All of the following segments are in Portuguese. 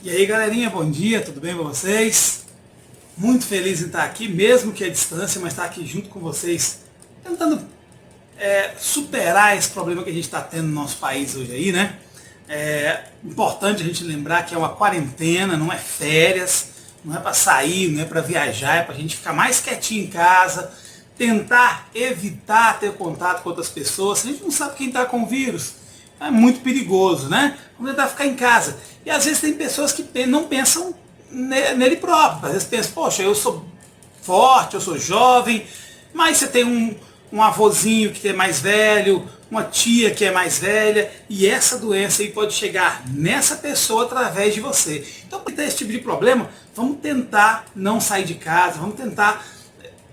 E aí galerinha, bom dia, tudo bem com vocês? Muito feliz em estar aqui, mesmo que à distância, mas estar aqui junto com vocês, tentando superar esse problema que a gente está tendo no nosso país hoje aí, né? É importante a gente lembrar que é uma quarentena, não é férias, não é para sair, não é para viajar, é para a gente ficar mais quietinho em casa, tentar evitar ter contato com outras pessoas. A gente não sabe quem está com o vírus. É muito perigoso, né? Vamos tentar ficar em casa. E às vezes tem pessoas que não pensam nele próprio. Às vezes pensam, poxa, eu sou forte, eu sou jovem, mas você tem um avôzinho que é mais velho, uma tia que é mais velha, e essa doença aí pode chegar nessa pessoa através de você. Então, para ter esse tipo de problema, vamos tentar não sair de casa, vamos tentar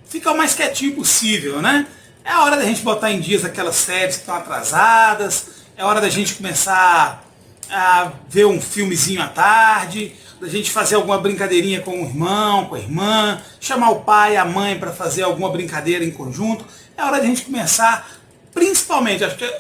ficar o mais quietinho possível, né? É a hora da gente botar em dias aquelas séries que estão atrasadas, é hora da gente começar a ver um filmezinho à tarde, da gente fazer alguma brincadeirinha com o irmão, com a irmã, chamar o pai e a mãe para fazer alguma brincadeira em conjunto. É hora da gente começar, principalmente, acho que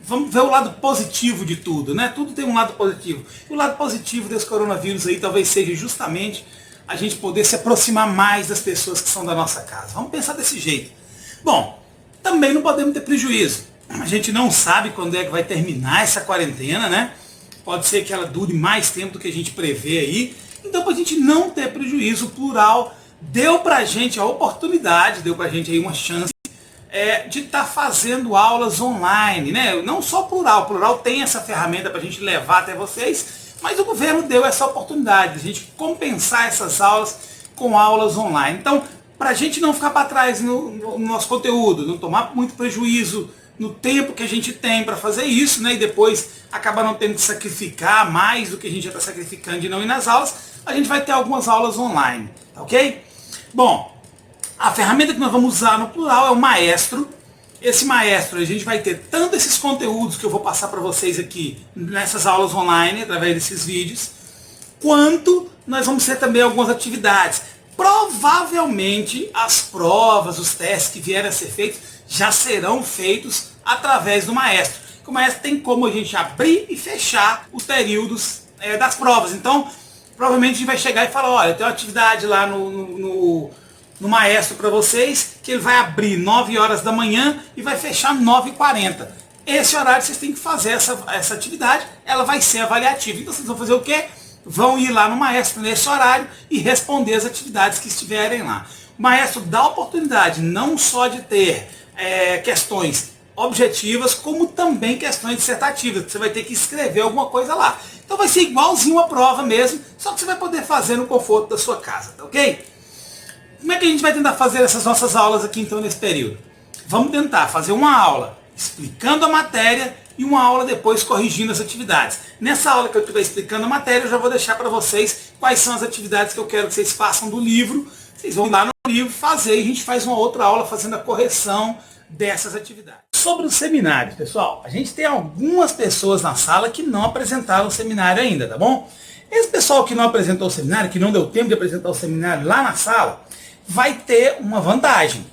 vamos ver o lado positivo de tudo, né? Tudo tem um lado positivo. E o lado positivo desse coronavírus aí talvez seja justamente a gente poder se aproximar mais das pessoas que são da nossa casa. Vamos pensar desse jeito. Bom, também não podemos ter prejuízo. A gente não sabe quando é que vai terminar essa quarentena, né? Pode ser que ela dure mais tempo do que a gente prevê aí. Então, para a gente não ter prejuízo, o Plural deu para a gente a oportunidade, deu para a gente aí uma chance de estar fazendo aulas online, né? Não só o Plural tem essa ferramenta para a gente levar até vocês, mas o governo deu essa oportunidade de a gente compensar essas aulas com aulas online. Então, para a gente não ficar para trás no nosso conteúdo, não tomar muito prejuízo no tempo que a gente tem para fazer isso, né? E depois acabar não tendo que sacrificar mais do que a gente já está sacrificando de não ir nas aulas, a gente vai ter algumas aulas online, tá ok? Bom, a ferramenta que nós vamos usar no Plural é o Maestro. Esse Maestro, a gente vai ter tanto esses conteúdos que eu vou passar para vocês aqui nessas aulas online, através desses vídeos, quanto nós vamos ter também algumas atividades. Provavelmente as provas, os testes que vierem a ser feitos já serão feitos através do Maestro. O Maestro tem como a gente abrir e fechar os períodos das provas. Então, provavelmente a gente vai chegar e falar, olha, tem uma atividade lá no Maestro para vocês, que ele vai abrir 9 horas da manhã e vai fechar 9h40. Esse horário vocês têm que fazer essa atividade, ela vai ser avaliativa. Então vocês vão fazer o quê? Vão ir lá no Maestro nesse horário e responder as atividades que estiverem lá. O Maestro dá a oportunidade não só de ter questões objetivas, como também questões dissertativas, que você vai ter que escrever alguma coisa lá. Então vai ser igualzinho a prova mesmo, só que você vai poder fazer no conforto da sua casa, tá ok? Como é que a gente vai tentar fazer essas nossas aulas aqui então nesse período? Vamos tentar fazer uma aula explicando a matéria e uma aula depois corrigindo as atividades. Nessa aula que eu estiver explicando a matéria, eu já vou deixar para vocês quais são as atividades que eu quero que vocês façam do livro. Vocês vão lá no livro fazer e a gente faz uma outra aula fazendo a correção dessas atividades. Sobre os seminários, pessoal, a gente tem algumas pessoas na sala que não apresentaram o seminário ainda, tá bom? Esse pessoal que não apresentou o seminário, que não deu tempo de apresentar o seminário lá na sala, vai ter uma vantagem.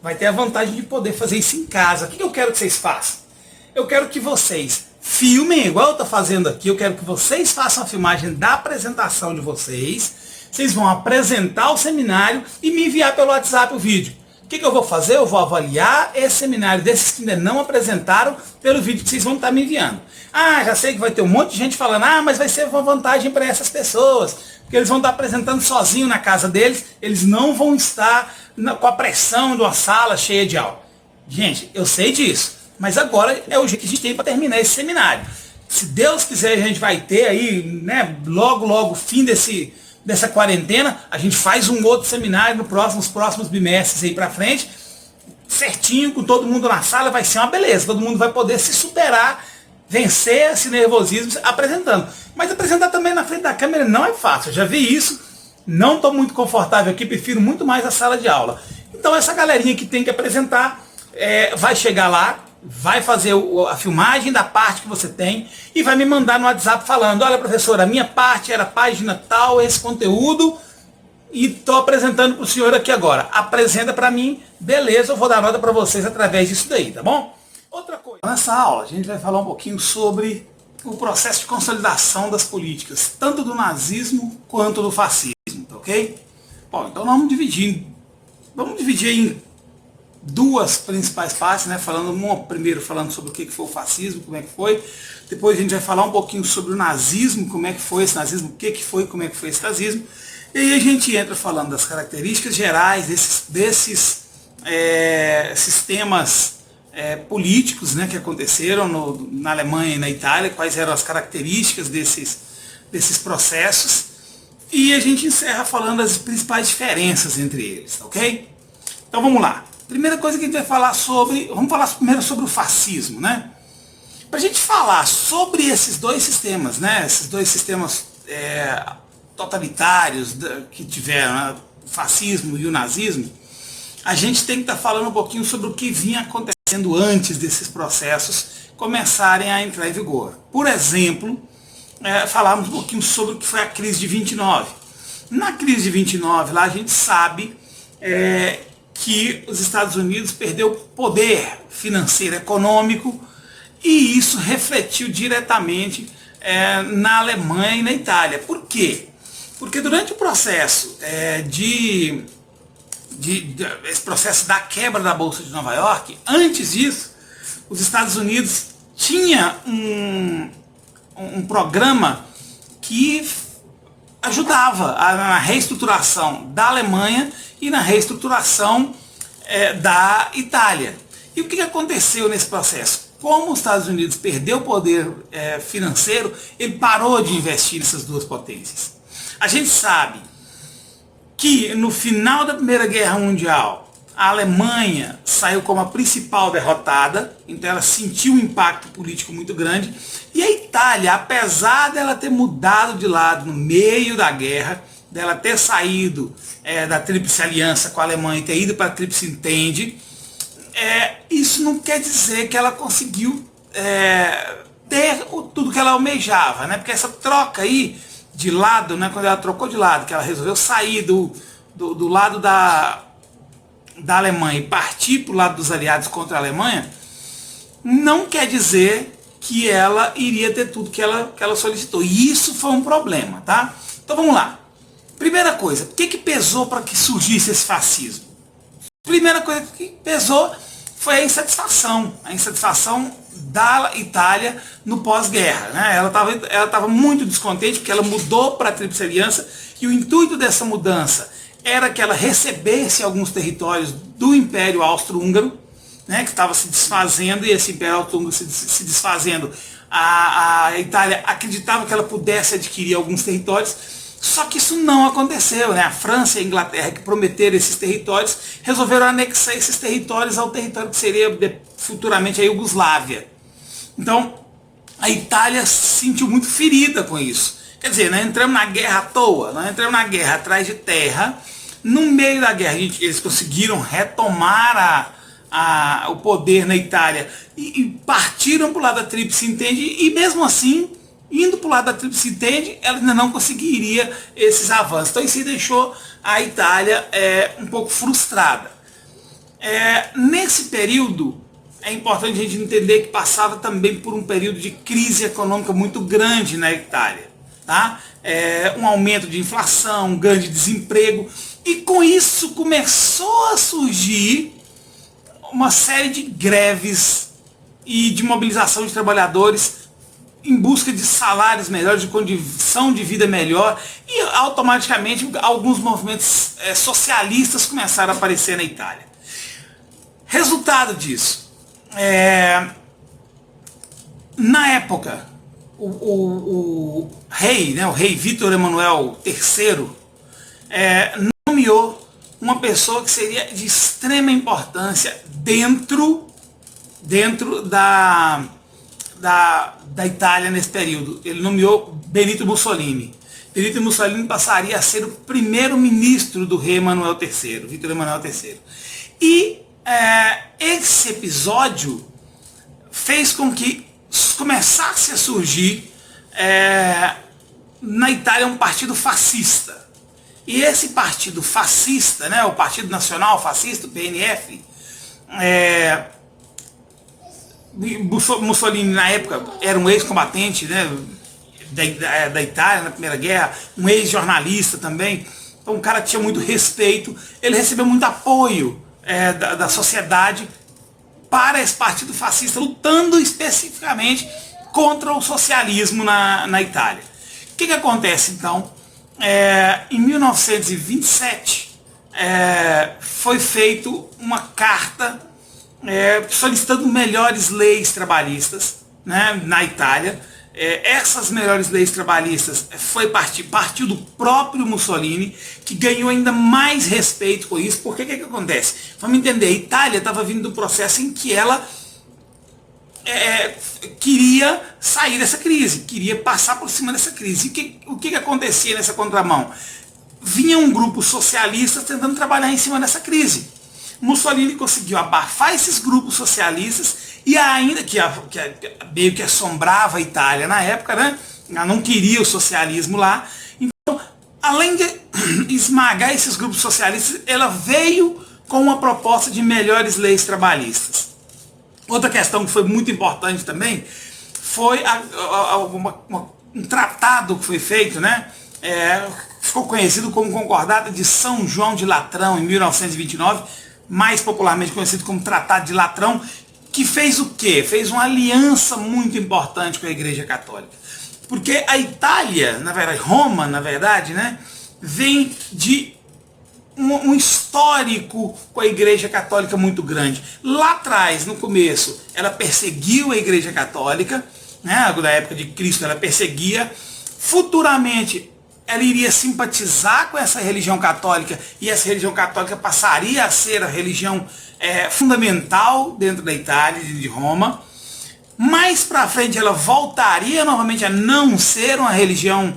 Vai ter a vantagem de poder fazer isso em casa. O que eu quero que vocês façam? Eu quero que vocês filmem, igual eu estou fazendo aqui, eu quero que vocês façam a filmagem da apresentação de vocês. Vocês vão apresentar o seminário e me enviar pelo WhatsApp o vídeo. O que eu vou fazer? Eu vou avaliar esse seminário desses que ainda não apresentaram pelo vídeo que vocês vão estar me enviando. Ah, já sei que vai ter um monte de gente falando, mas vai ser uma vantagem para essas pessoas, porque eles vão estar apresentando sozinho na casa deles, eles não vão estar com a pressão de uma sala cheia de aula. Gente, eu sei disso, mas agora é o jeito que a gente tem para terminar esse seminário. Se Deus quiser, a gente vai ter aí, né, logo, fim dessa quarentena, a gente faz um outro seminário nos próximos bimestres aí pra frente, certinho, com todo mundo na sala, vai ser uma beleza, todo mundo vai poder se superar, vencer esse nervosismo apresentando. Mas apresentar também na frente da câmera não é fácil, eu já vi isso, não estou muito confortável aqui, prefiro muito mais a sala de aula. Então essa galerinha que tem que apresentar, vai chegar lá, vai fazer a filmagem da parte que você tem e vai me mandar no WhatsApp falando, olha professor, a minha parte era página tal, esse conteúdo, e estou apresentando para o senhor aqui agora. Apresenta para mim, beleza, eu vou dar nota para vocês através disso daí, tá bom? Outra coisa, nessa aula a gente vai falar um pouquinho sobre o processo de consolidação das políticas, tanto do nazismo quanto do fascismo, ok? Bom, então vamos dividir em duas principais partes, né? Primeiro falando sobre o que foi o fascismo, como é que foi. Depois a gente vai falar um pouquinho sobre o nazismo, como é que foi esse nazismo, o que foi, como é que foi esse nazismo. E aí a gente entra falando das características gerais desses sistemas políticos, né, que aconteceram na Alemanha e na Itália, quais eram as características desses processos. E a gente encerra falando das principais diferenças entre eles, ok? Então vamos lá. Primeira coisa que a gente vai falar vamos falar primeiro sobre o fascismo, né? Para a gente falar sobre esses dois sistemas, né? Esses dois sistemas totalitários que tiveram, né? O fascismo e o nazismo, a gente tem que estar falando um pouquinho sobre o que vinha acontecendo antes desses processos começarem a entrar em vigor. Por exemplo, falarmos um pouquinho sobre o que foi a crise de 29. Na crise de 29, lá a gente sabe que os Estados Unidos perdeu poder financeiro econômico e isso refletiu diretamente na Alemanha e na Itália. Por quê? Porque durante o processo esse processo da quebra da Bolsa de Nova York, antes disso, os Estados Unidos tinha um programa que ajudava na reestruturação da Alemanha e na reestruturação da Itália. E o que aconteceu nesse processo? Como os Estados Unidos perdeu o poder financeiro, ele parou de investir nessas duas potências. A gente sabe que no final da Primeira Guerra Mundial, a Alemanha saiu como a principal derrotada, então ela sentiu um impacto político muito grande, e a Itália, apesar dela ter mudado de lado no meio da guerra, dela ter saído da Tríplice Aliança com a Alemanha e ter ido para a Tríplice Entente, isso não quer dizer que ela conseguiu ter tudo que ela almejava, né? Porque essa troca aí de lado, né, quando ela trocou de lado, que ela resolveu sair do lado da Alemanha e partir para o lado dos aliados contra a Alemanha, não quer dizer que ela iria ter tudo que ela solicitou. E isso foi um problema, tá? Então vamos lá. Primeira coisa, o que pesou para que surgisse esse fascismo? Primeira coisa que pesou foi a insatisfação da Itália no pós-guerra, né? Ela estava muito descontente porque ela mudou para a Tríplice Aliança e o intuito dessa mudança era que ela recebesse alguns territórios do Império Austro-Húngaro, né, que estava se desfazendo, e esse Império Austro-Húngaro se desfazendo, a Itália acreditava que ela pudesse adquirir alguns territórios, só que isso não aconteceu, né? A França e a Inglaterra, que prometeram esses territórios, resolveram anexar esses territórios ao território que seria futuramente a Iugoslávia. Então, a Itália se sentiu muito ferida com isso. Quer dizer, nós entramos na guerra à toa, nós entramos na guerra atrás de terra. No meio da guerra, eles conseguiram retomar o poder na Itália e partiram para o lado da Tríplice Entente, e mesmo assim, indo para o lado da Tríplice Entente, ela ainda não conseguiria esses avanços. Então isso deixou a Itália um pouco frustrada. Nesse período, é importante a gente entender que passava também por um período de crise econômica muito grande na Itália. Tá? Um aumento de inflação, um grande desemprego, e com isso começou a surgir uma série de greves e de mobilização de trabalhadores em busca de salários melhores, de condição de vida melhor, e automaticamente alguns movimentos socialistas começaram a aparecer na Itália. Resultado disso, na época, o rei, né, o rei Vítor Emanuel III, nomeou uma pessoa que seria de extrema importância dentro da Itália nesse período. Ele nomeou Benito Mussolini. Benito Mussolini passaria a ser o primeiro-ministro do rei Emanuel III, Vítor Emanuel III. E esse episódio fez com que começasse a surgir na Itália um partido fascista. E esse partido fascista, né, o Partido Nacional Fascista, o PNF, Mussolini na época era um ex-combatente, né, da Itália na Primeira Guerra, um ex-jornalista também, então um cara que tinha muito respeito, ele recebeu muito apoio da sociedade para esse partido fascista, lutando especificamente contra o socialismo na Itália. O que acontece então? Em 1927 foi feito uma carta solicitando melhores leis trabalhistas, né, na Itália. Essas melhores leis trabalhistas partiu do próprio Mussolini, que ganhou ainda mais respeito com isso. Porque que acontece? Vamos entender, a Itália estava vindo do processo em que ela queria sair dessa crise, queria passar por cima dessa crise. E o que acontecia nessa contramão? Vinha um grupo socialista tentando trabalhar em cima dessa crise. Mussolini conseguiu abafar esses grupos socialistas e ainda que meio que assombrava a Itália na época, né? Ela não queria o socialismo lá. Então, além de esmagar esses grupos socialistas, ela veio com uma proposta de melhores leis trabalhistas. Outra questão que foi muito importante também foi um tratado que foi feito, né? Ficou conhecido como Concordata de São João de Latrão, em 1929, mais popularmente conhecido como Tratado de Latrão, que fez o quê? Fez uma aliança muito importante com a Igreja Católica. Porque a Itália, na verdade, Roma, na verdade, né, vem de um histórico com a Igreja Católica muito grande. Lá atrás, no começo, ela perseguiu a Igreja Católica, né, na época de Cristo ela perseguia. Futuramente, ela iria simpatizar com essa religião católica, e essa religião católica passaria a ser a religião fundamental dentro da Itália, de Roma. Mais para frente ela voltaria novamente a não ser uma religião,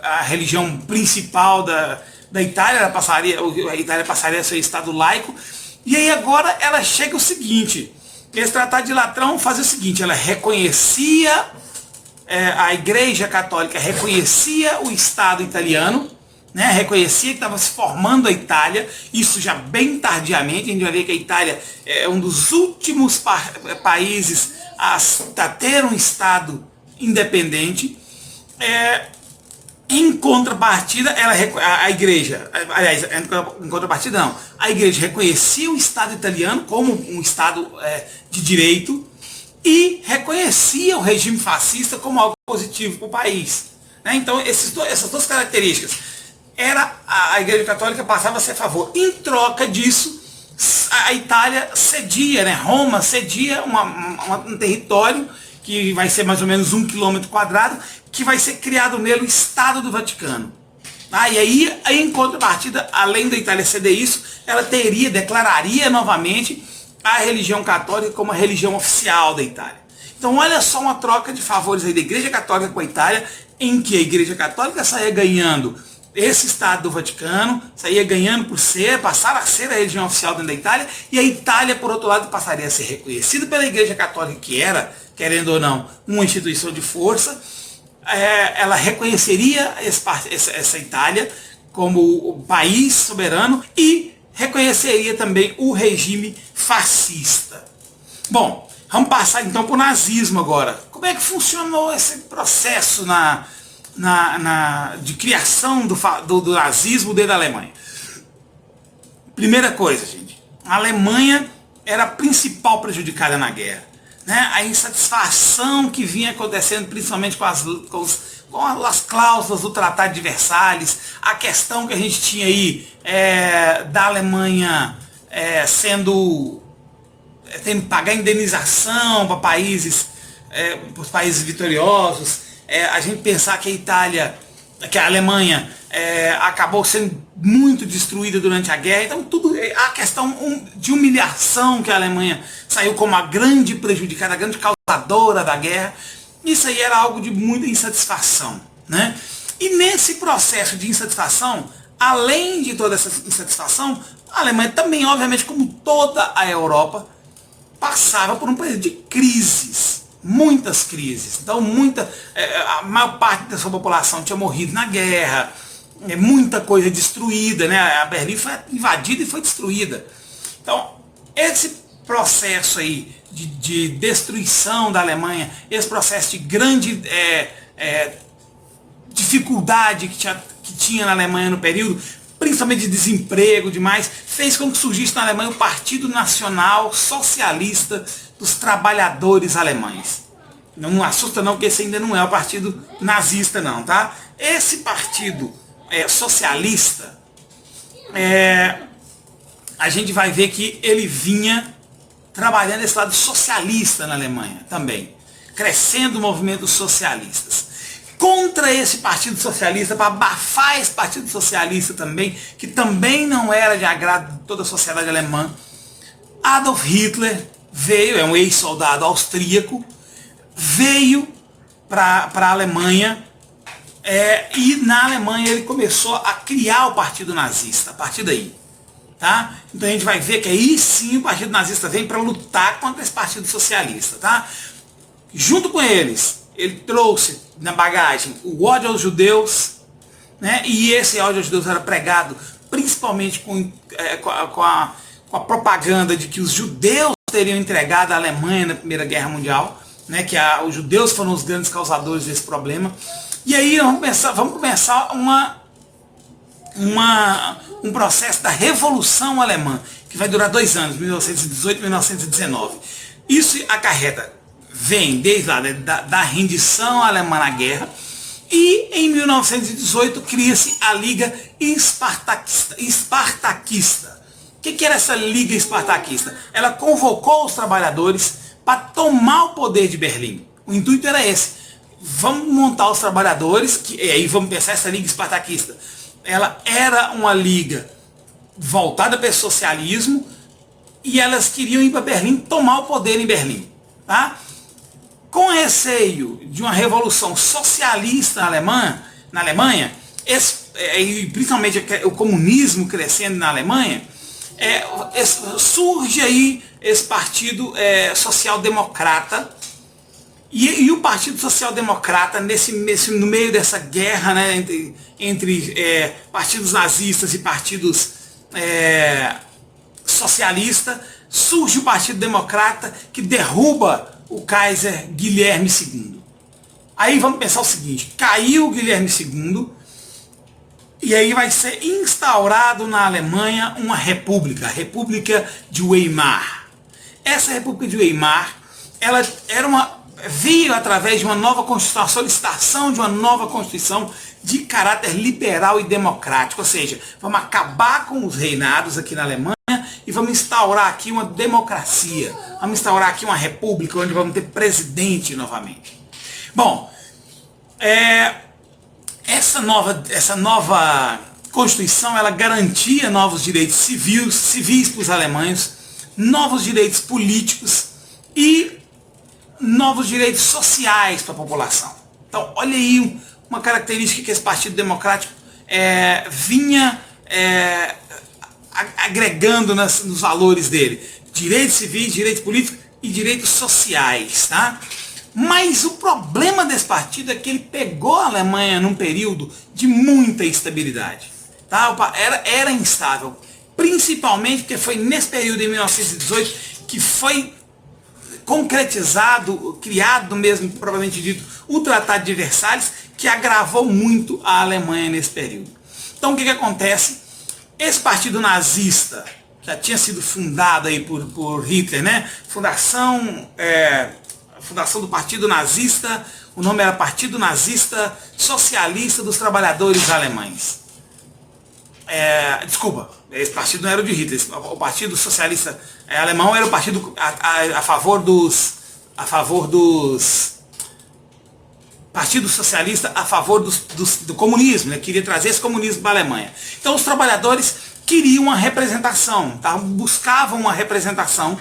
a religião principal da Itália. A Itália passaria a ser Estado laico. E aí agora ela chega o seguinte, esse Tratado de Latrão fazia o seguinte, ela reconhecia, a Igreja Católica reconhecia o Estado italiano, né, reconhecia que estava se formando a Itália, isso já bem tardiamente. A gente vai ver que a Itália é um dos últimos países a ter um Estado independente. Em contrapartida, a Igreja, aliás, em contrapartida não, a Igreja reconhecia o Estado italiano como um Estado de direito e reconhecia o regime fascista como algo positivo para o país. Então, essas duas características, a Igreja Católica passava a ser a favor. Em troca disso, a Itália cedia, né? Roma cedia um território que vai ser mais ou menos 1 km², que vai ser criado nele o Estado do Vaticano. E aí, em contrapartida, além da Itália ceder isso, ela declararia novamente a religião católica como a religião oficial da Itália. Então olha só uma troca de favores aí da Igreja Católica com a Itália, em que a Igreja Católica saía ganhando esse Estado do Vaticano, saía ganhando passar a ser a religião oficial dentro da Itália, e a Itália, por outro lado, passaria a ser reconhecida pela Igreja Católica, que era, querendo ou não, uma instituição de força. Ela reconheceria essa Itália como o país soberano e reconheceria também o regime fascista. Bom, vamos passar então para o nazismo agora. Como é que funcionou esse processo de criação do nazismo dentro da Alemanha? Primeira coisa, gente, a Alemanha era a principal prejudicada na guerra, né? A insatisfação que vinha acontecendo principalmente com as cláusulas do Tratado de Versalhes, a questão que a gente tinha aí da Alemanha tendo que pagar indenização para os países vitoriosos, a gente pensar que a Alemanha acabou sendo muito destruída durante a guerra. Então a questão de humilhação, que a Alemanha saiu como a grande prejudicada, a grande causadora da guerra, isso aí era algo de muita insatisfação, né? E nesse processo de insatisfação, além de toda essa insatisfação, a Alemanha também, obviamente, como toda a Europa, passava por um período de crises, muitas crises. Então a maior parte da sua população tinha morrido na guerra, muita coisa destruída, né? A Berlim foi invadida e foi destruída. Então esse processo aí de destruição da Alemanha, esse processo de grande dificuldade que tinha na Alemanha no período, principalmente de desemprego demais, fez com que surgisse na Alemanha o Partido Nacional Socialista dos Trabalhadores Alemães. Não assusta não, porque esse ainda não é o partido nazista não, tá? Esse partido socialista, a gente vai ver que ele vinha trabalhando esse lado socialista na Alemanha também, crescendo movimentos socialistas. Contra esse Partido Socialista, para abafar esse Partido Socialista também, que também não era de agrado de toda a sociedade alemã, Adolf Hitler veio, é um ex-soldado austríaco, veio para a Alemanha, e na Alemanha ele começou a criar o Partido Nazista, a partir daí. Tá? Então a gente vai ver que aí sim o Partido Nazista vem para lutar contra esse Partido Socialista. Tá? Junto com eles, ele trouxe na bagagem o ódio aos judeus, né? E esse ódio aos judeus era pregado principalmente com a propaganda de que os judeus teriam entregado a Alemanha na Primeira Guerra Mundial, né? Que os judeus foram os grandes causadores desse problema. E aí vamos começar um processo da Revolução Alemã, que vai durar 2 anos, 1918 e 1919. Isso vem desde lá, né, da rendição alemã na guerra, e em 1918 cria-se a Liga Espartaquista. O que era essa Liga Espartaquista? Ela convocou os trabalhadores para tomar o poder de Berlim. O intuito era esse. Vamos montar os trabalhadores, e aí vamos pensar essa Liga Espartaquista. Ela era uma liga voltada para o socialismo, e elas queriam ir para Berlim, tomar o poder em Berlim. Tá? Com receio de uma revolução socialista na Alemanha, e principalmente o comunismo crescendo na Alemanha, surge aí esse partido social-democrata, e o Partido Social-Democrata, no meio dessa guerra, né, entre partidos nazistas e partidos socialistas, surge o Partido Democrata, que derruba o Kaiser Guilherme II. Aí vamos pensar o seguinte: caiu o Guilherme II, e aí vai ser instaurado na Alemanha uma república, a República de Weimar. Essa República de Weimar, ela veio através de uma nova Constituição, a solicitação de uma nova Constituição de caráter liberal e democrático, ou seja, vamos acabar com os reinados aqui na Alemanha e vamos instaurar aqui uma democracia, vamos instaurar aqui uma república onde vamos ter presidente novamente. Bom, essa nova Constituição, ela garantia novos direitos civis para os alemães, novos direitos políticos e novos direitos sociais para a população. Então, olha aí uma característica que esse Partido Democrático vinha agregando nos valores dele: direitos civis, direitos políticos e direitos sociais. Tá? Mas o problema desse partido é que ele pegou a Alemanha num período de muita instabilidade. Tá? Era instável, principalmente porque foi nesse período, em 1918, que foi concretizado, criado mesmo, propriamente dito, o Tratado de Versalhes, que agravou muito a Alemanha nesse período. Então o que acontece? Esse partido nazista, que já tinha sido fundado aí por Hitler, né? Fundação do Partido Nazista, o nome era Partido Nazista Socialista dos Trabalhadores Alemães. Desculpa, esse partido não era o de Hitler, o Partido Socialista Alemão era o partido a favor dos Partido Socialista a favor do comunismo, né? Queria trazer esse comunismo para a Alemanha. Então os trabalhadores queriam uma representação, tá? Buscavam uma representação,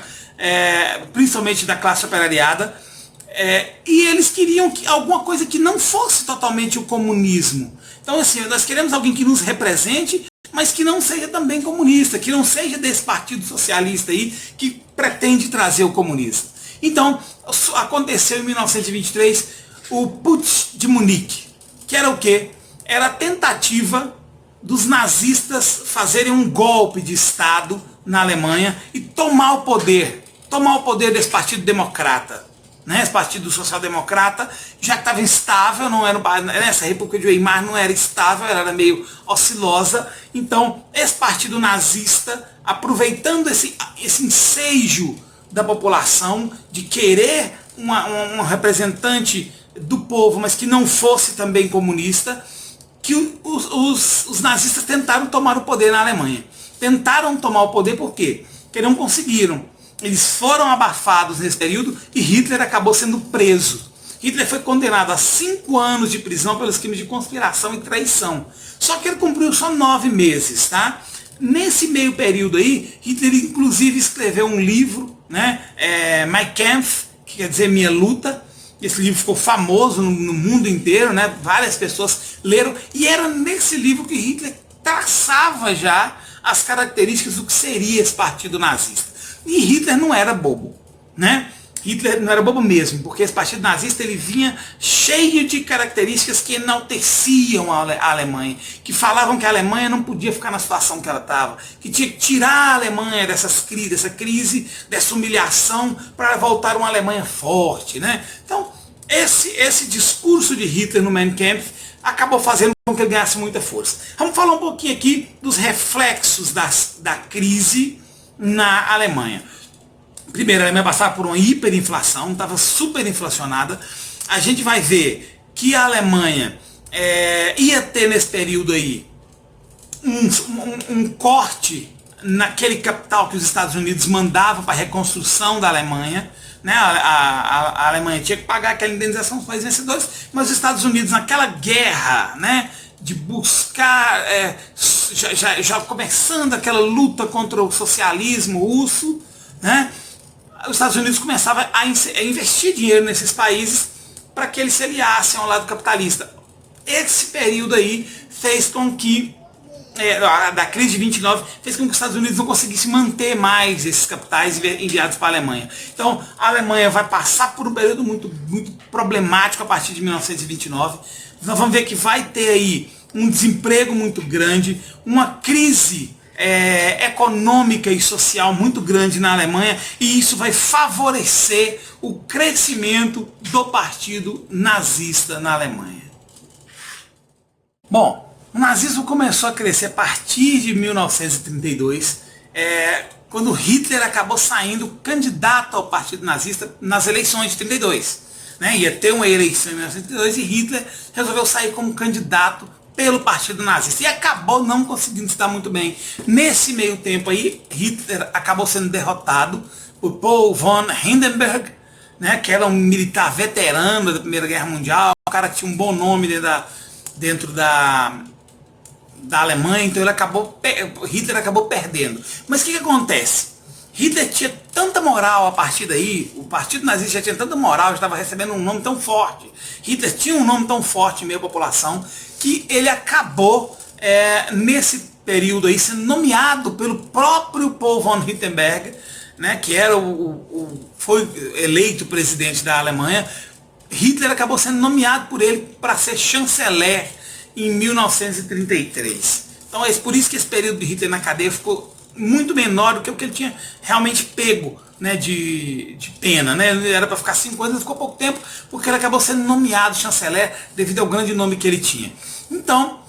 principalmente da classe operariada, e eles queriam alguma coisa que não fosse totalmente o comunismo. Então assim, nós queremos alguém que nos represente, mas que não seja também comunista, que não seja desse partido socialista aí que pretende trazer o comunismo. Então aconteceu em 1923 o Putsch de Munique, que era o quê? Era a tentativa dos nazistas fazerem um golpe de Estado na Alemanha e tomar o poder tomar o poder desse partido democrata, né? Esse partido social-democrata já estava instável, não era, nessa República de Weimar não era estável, ela era meio oscilosa. Então, esse partido nazista, aproveitando esse ensejo da população de querer uma representante do povo, mas que não fosse também comunista, que os nazistas tentaram tomar o poder na Alemanha. Tentaram tomar o poder por quê? Porque não conseguiram. Eles foram abafados nesse período e Hitler acabou sendo preso. Hitler foi condenado a 5 anos de prisão pelos crimes de conspiração e traição. Só que ele cumpriu só 9 meses, tá? Nesse meio período aí, Hitler inclusive escreveu um livro, né? Mein Kampf, que quer dizer Minha Luta. Esse livro ficou famoso no mundo inteiro, né? Várias pessoas leram. E era nesse livro que Hitler traçava já as características do que seria esse partido nazista. E Hitler não era bobo, né? Hitler não era bobo mesmo, porque esse partido nazista ele vinha cheio de características que enalteciam a Alemanha, que falavam que a Alemanha não podia ficar na situação que ela estava, que tinha que tirar a Alemanha dessa crise, dessa humilhação, para voltar uma Alemanha forte, né? Então, esse discurso de Hitler no Mein Kampf acabou fazendo com que ele ganhasse muita força. Vamos falar um pouquinho aqui dos reflexos da crise na Alemanha. Primeiro, a Alemanha passava por uma hiperinflação, estava super inflacionada. A gente vai ver que a Alemanha ia ter nesse período aí um corte naquele capital que os Estados Unidos mandavam para a reconstrução da Alemanha. Né? A Alemanha tinha que pagar aquela indenização dos países vencedores, mas os Estados Unidos naquela guerra, né, de buscar, já começando aquela luta contra o socialismo russo, né, os Estados Unidos começavam a investir dinheiro nesses países para que eles se aliassem ao lado capitalista. Esse período aí fez com que, da crise de 29, fez com que os Estados Unidos não conseguissem manter mais esses capitais enviados para a Alemanha. Então, a Alemanha vai passar por um período muito, muito problemático a partir de 1929. Nós vamos ver que vai ter aí um desemprego muito grande, uma crise econômica e social muito grande na Alemanha, e isso vai favorecer o crescimento do partido nazista na Alemanha. Bom, o nazismo começou a crescer a partir de 1932, quando Hitler acabou saindo candidato ao partido nazista nas eleições de 32. Né? Ia ter uma eleição em 1932 e Hitler resolveu sair como candidato pelo partido nazista e acabou não conseguindo se dar muito bem. Nesse meio tempo aí, Hitler acabou sendo derrotado por Paul von Hindenburg, né, que era um militar veterano da Primeira Guerra Mundial, um cara que tinha um bom nome dentro da Alemanha, então Hitler acabou perdendo. Mas o que acontece? Hitler tinha tanta moral a partir daí, o partido nazista já tinha tanta moral, já estava recebendo um nome tão forte, Hitler tinha um nome tão forte em meio à população, que ele acabou, nesse período aí, sendo nomeado pelo próprio Paul von Hindenburg, né, que era foi eleito presidente da Alemanha. Hitler acabou sendo nomeado por ele para ser chanceler em 1933. Então é por isso que esse período de Hitler na cadeia ficou muito menor do que o que ele tinha realmente pego, né, de pena. Né? Era para ficar 5 anos, ficou pouco tempo, porque ele acabou sendo nomeado chanceler devido ao grande nome que ele tinha. Então,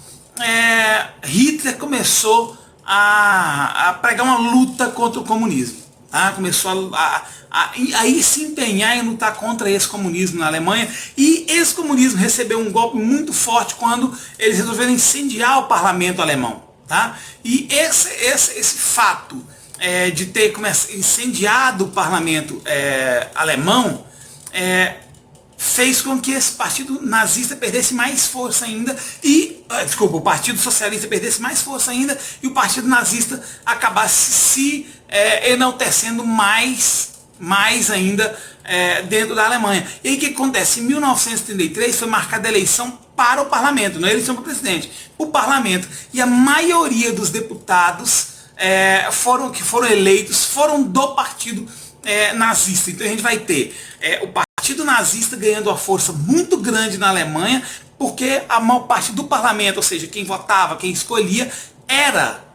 Hitler começou a pregar uma luta contra o comunismo. Tá? Começou a se empenhar em lutar contra esse comunismo na Alemanha, e esse comunismo recebeu um golpe muito forte quando eles resolveram incendiar o parlamento alemão. Tá? E esse fato de ter incendiado o parlamento alemão fez com que esse partido nazista perdesse mais força ainda o partido socialista perdesse mais força ainda e o partido nazista acabasse se enaltecendo mais ainda dentro da Alemanha. E aí o que acontece? Em 1933 foi marcada a eleição para o parlamento, não é eleição para o presidente, o parlamento. E a maioria dos deputados que foram eleitos foram do partido nazista. Então a gente vai ter o partido nazista ganhando uma força muito grande na Alemanha, porque a maior parte do parlamento, ou seja, quem votava, quem escolhia, era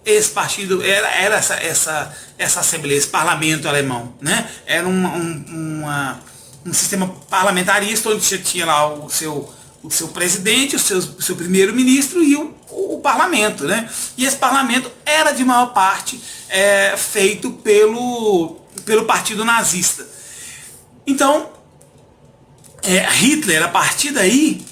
esse partido, era essa assembleia, esse parlamento alemão, né? Era um sistema parlamentarista onde você tinha lá o seu presidente, o seu primeiro-ministro e o parlamento, né? E esse parlamento era de maior parte feito pelo partido nazista. Então, Hitler, a partir daí,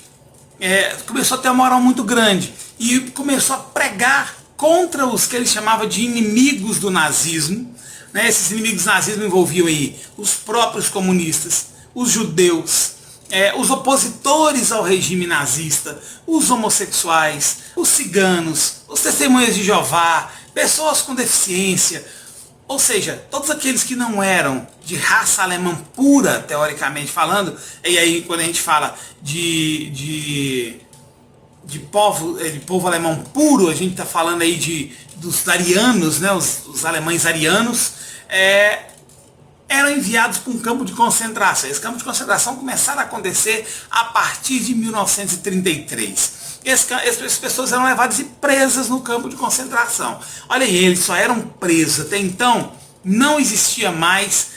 começou a ter uma moral muito grande e começou a pregar contra os que ele chamava de inimigos do nazismo, né? Esses inimigos do nazismo envolviam aí os próprios comunistas, os judeus, os opositores ao regime nazista, os homossexuais, os ciganos, os testemunhas de Jeová, pessoas com deficiência, ou seja, todos aqueles que não eram de raça alemã pura, teoricamente falando, e aí quando a gente fala de povo alemão puro, a gente está falando aí dos arianos, né, os alemães arianos, eram enviados para um campo de concentração. Esse campo de concentração começaram a acontecer a partir de 1933. Essas pessoas eram levadas e presas no campo de concentração. Olha aí, eles só eram presos. Até então, não existia mais,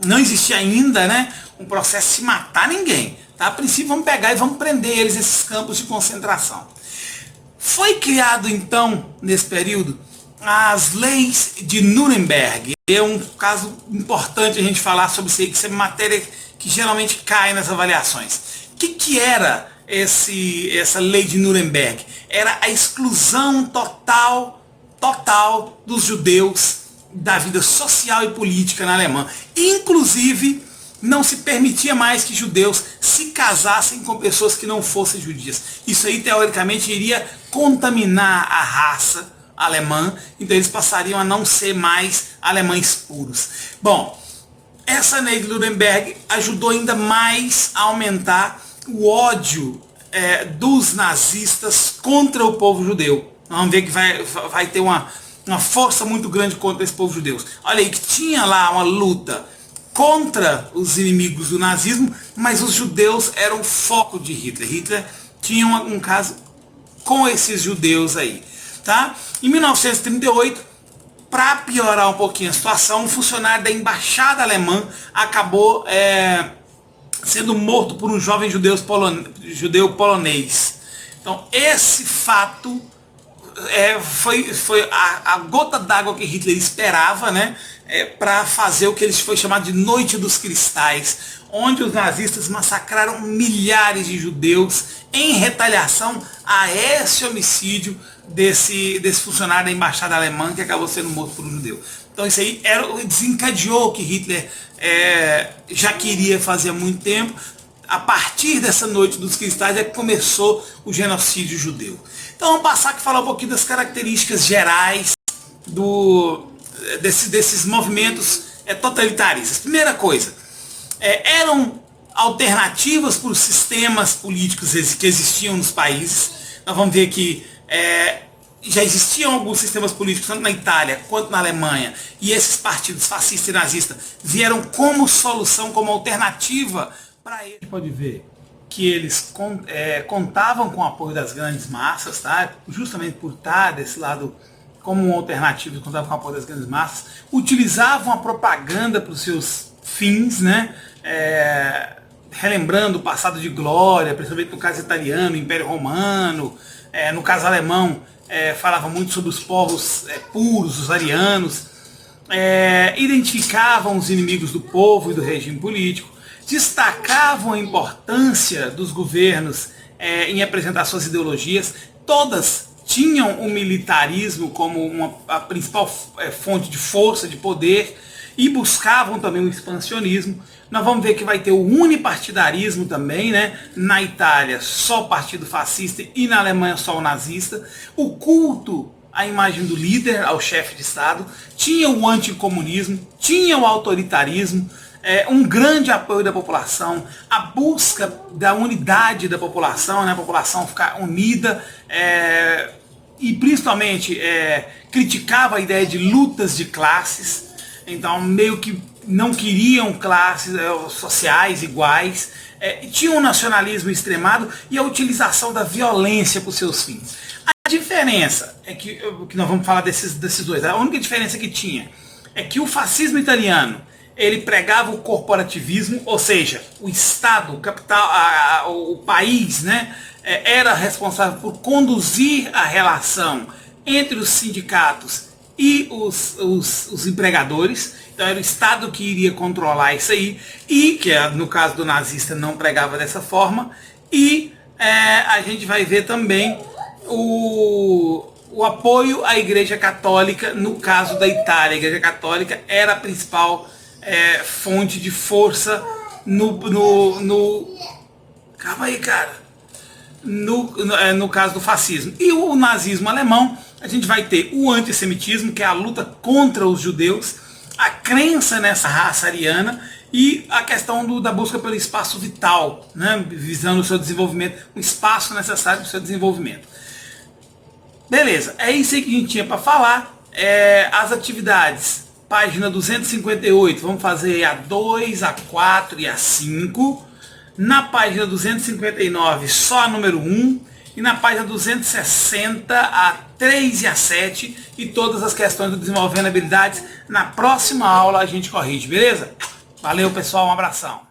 não existia ainda, né, um processo de matar ninguém. Tá? A princípio, vamos pegar e vamos prender eles nesses campos de concentração. Foi criado, então, nesse período, as leis de Nuremberg. É um caso importante a gente falar sobre isso aí, que isso é matéria que geralmente cai nas avaliações. O que era essa lei de Nuremberg? Era a exclusão total dos judeus da vida social e política na Alemanha. Inclusive, não se permitia mais que judeus se casassem com pessoas que não fossem judias. Isso aí, teoricamente, iria contaminar a raça alemã, então eles passariam a não ser mais alemães puros. Bom, essa lei de Nuremberg ajudou ainda mais a aumentar o ódio dos nazistas contra o povo judeu. Vamos ver que vai ter uma força muito grande contra esse povo judeu. Olha aí, que tinha lá uma luta contra os inimigos do nazismo, mas os judeus eram o foco de Hitler. Hitler tinha um caso com esses judeus aí. Tá? Em 1938, para piorar um pouquinho a situação, um funcionário da embaixada alemã acabou sendo morto por um jovem judeu polonês. Então esse fato foi a gota d'água que Hitler esperava, né, para fazer o que eles foi chamado de Noite dos Cristais, onde os nazistas massacraram milhares de judeus em retaliação a esse homicídio desse funcionário da embaixada alemã que acabou sendo morto por um judeu. Então isso aí desencadeou o que Hitler já queria fazer há muito tempo. A partir dessa Noite dos Cristais é que começou o genocídio judeu. Então vamos passar aqui a falar um pouquinho das características gerais desses movimentos totalitaristas. Primeira coisa, eram alternativas para os sistemas políticos que existiam nos países. Nós vamos ver que já existiam alguns sistemas políticos, tanto na Itália quanto na Alemanha, e esses partidos fascistas e nazistas vieram como solução, como alternativa para eles. A gente pode ver que eles contavam com o apoio das grandes massas, tá? Justamente por estar desse lado como uma alternativa, contavam com o apoio das grandes massas, utilizavam a propaganda para os seus fins, né? Relembrando o passado de glória, principalmente no caso italiano, Império Romano, no caso alemão, falava muito sobre os povos puros, os arianos, identificavam os inimigos do povo e do regime político, destacavam a importância dos governos em apresentar suas ideologias. Todas tinham o militarismo como a principal fonte de força, de poder, e buscavam também o expansionismo. Nós vamos ver que vai ter o unipartidarismo também, né? Na Itália só o partido fascista e na Alemanha só o nazista. O culto à imagem do líder, ao chefe de Estado, tinha o anticomunismo, tinha o autoritarismo, um grande apoio da população, a busca da unidade da população, né? A população ficar unida, e principalmente criticava a ideia de lutas de classes. Então meio que não queriam classes sociais iguais, tinha um nacionalismo extremado e a utilização da violência para os seus fins. A diferença é que nós vamos falar desses dois, a única diferença que tinha é que o fascismo italiano, ele pregava o corporativismo, ou seja, o Estado, o capital, o país, né, era responsável por conduzir a relação entre os sindicatos e os empregadores. Então era o Estado que iria controlar isso aí, e que no caso do nazista não pregava dessa forma. E a gente vai ver também o apoio à Igreja Católica. No caso da Itália, a Igreja Católica era a principal fonte de força calma aí, cara, no caso do fascismo. E o nazismo alemão, a gente vai ter o antissemitismo, que é a luta contra os judeus, a crença nessa raça ariana e a questão da busca pelo espaço vital, né, visando o seu desenvolvimento, um espaço necessário para o seu desenvolvimento. Beleza, é isso aí que a gente tinha para falar. As atividades, página 258, vamos fazer a 2, a 4 e a 5. Na página 259, só a número 1. E na página 260, a 3 e a 7. E todas as questões do desenvolvendo habilidades. Na próxima aula a gente corrige, beleza? Valeu, pessoal, um abração.